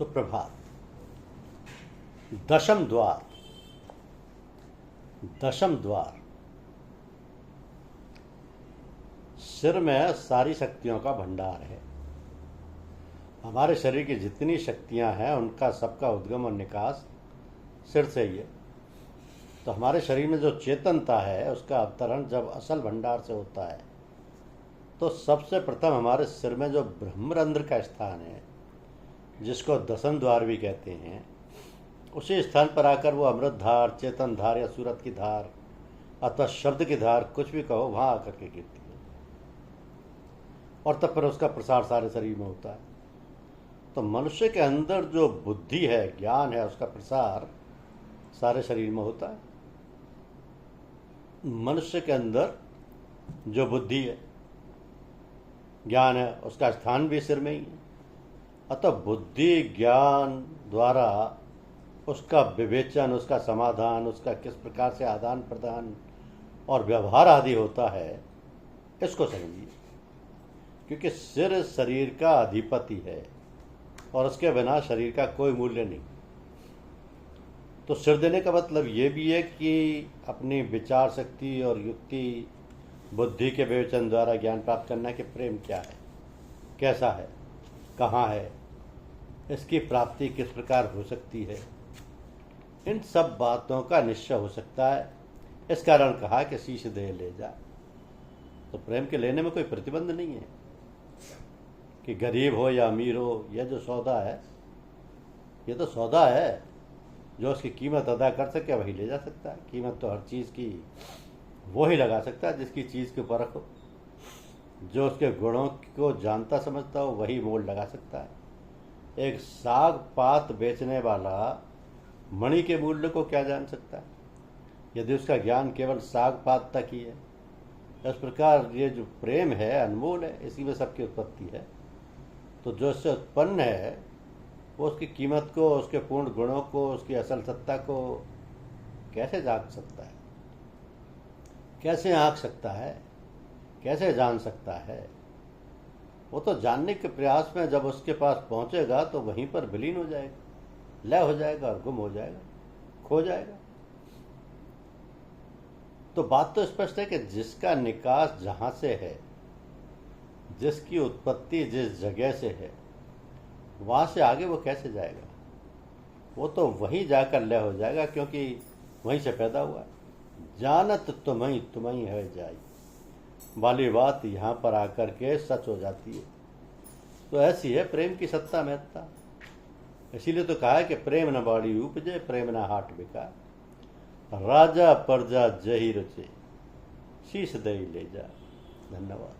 सुप्रभात। दशम द्वार। दशम द्वार सिर में सारी शक्तियों का भंडार है। हमारे शरीर की जितनी शक्तियां हैं उनका सबका उद्गम और निकास सिर से ही है। तो हमारे शरीर में जो चेतनता है उसका अवतरण जब असल भंडार से होता है तो सबसे प्रथम हमारे सिर में जो ब्रह्मरंध्र का स्थान है, जिसको दशम द्वार भी कहते हैं, उसी स्थान पर आकर वो अमृत धार, चेतन धार या सूरत की धार अथवा शब्द की धार, कुछ भी कहो, वहाँ आकर के गिरती है और तब फिर उसका प्रसार सारे शरीर में होता है। तो मनुष्य के अंदर जो बुद्धि है, ज्ञान है, उसका प्रसार सारे शरीर में होता है। मनुष्य के अंदर जो बुद्धि है, ज्ञान है, उसका स्थान भी सिर में ही है। अतः बुद्धि ज्ञान द्वारा उसका विवेचन, उसका समाधान, उसका किस प्रकार से आदान प्रदान और व्यवहार आदि होता है, इसको समझिए। क्योंकि सिर शरीर का अधिपति है और उसके बिना शरीर का कोई मूल्य नहीं। तो सिर देने का मतलब ये भी है कि अपनी विचार शक्ति और युक्ति बुद्धि के विवेचन द्वारा ज्ञान प्राप्त करना कि प्रेम क्या है, कैसा है, कहाँ है, इसकी प्राप्ति किस प्रकार हो सकती है, इन सब बातों का निश्चय हो सकता है। इस कारण कहा कि शीश दे ले जा। तो प्रेम के लेने में कोई प्रतिबंध नहीं है कि गरीब हो या अमीर हो। यह जो सौदा है, ये तो सौदा है। जो उसकी कीमत अदा कर सके वही ले जा सकता है। कीमत तो हर चीज़ की वो ही लगा सकता है जिसकी चीज़ के परख हो। जो उसके गुणों को जानता समझता हो वही मोल लगा सकता है। एक साग पात बेचने वाला मणि के मूल्य को क्या जान सकता है यदि उसका ज्ञान केवल साग पात तक ही है। इस प्रकार ये जो प्रेम है अनमोल है, इसी में सबकी उत्पत्ति है। तो जो इससे उत्पन्न है वो उसकी कीमत को, उसके पूर्ण गुणों को, उसकी असल सत्ता को कैसे जान सकता है, कैसे आँक सकता है, कैसे जान सकता है? वो तो जानने के प्रयास में जब उसके पास पहुंचेगा तो वहीं पर विलीन हो जाएगा, लय हो जाएगा और गुम हो जाएगा, खो जाएगा। तो बात तो स्पष्ट है कि जिसका निकास जहां से है, जिसकी उत्पत्ति जिस जगह से है, वहां से आगे वो कैसे जाएगा? वो तो वहीं जाकर लय हो जाएगा, क्योंकि वहीं से पैदा हुआ। जानत तुम्हीं है जाई वाली बात यहाँ पर आकर के सच हो जाती है। तो ऐसी है प्रेम की सत्ता महत्ता। इसीलिए तो कहा है कि प्रेम न बाड़ी उपजे, प्रेम न हाट बिका, राजा प्रजा जही रुचे, शीश दई ले जा। धन्यवाद।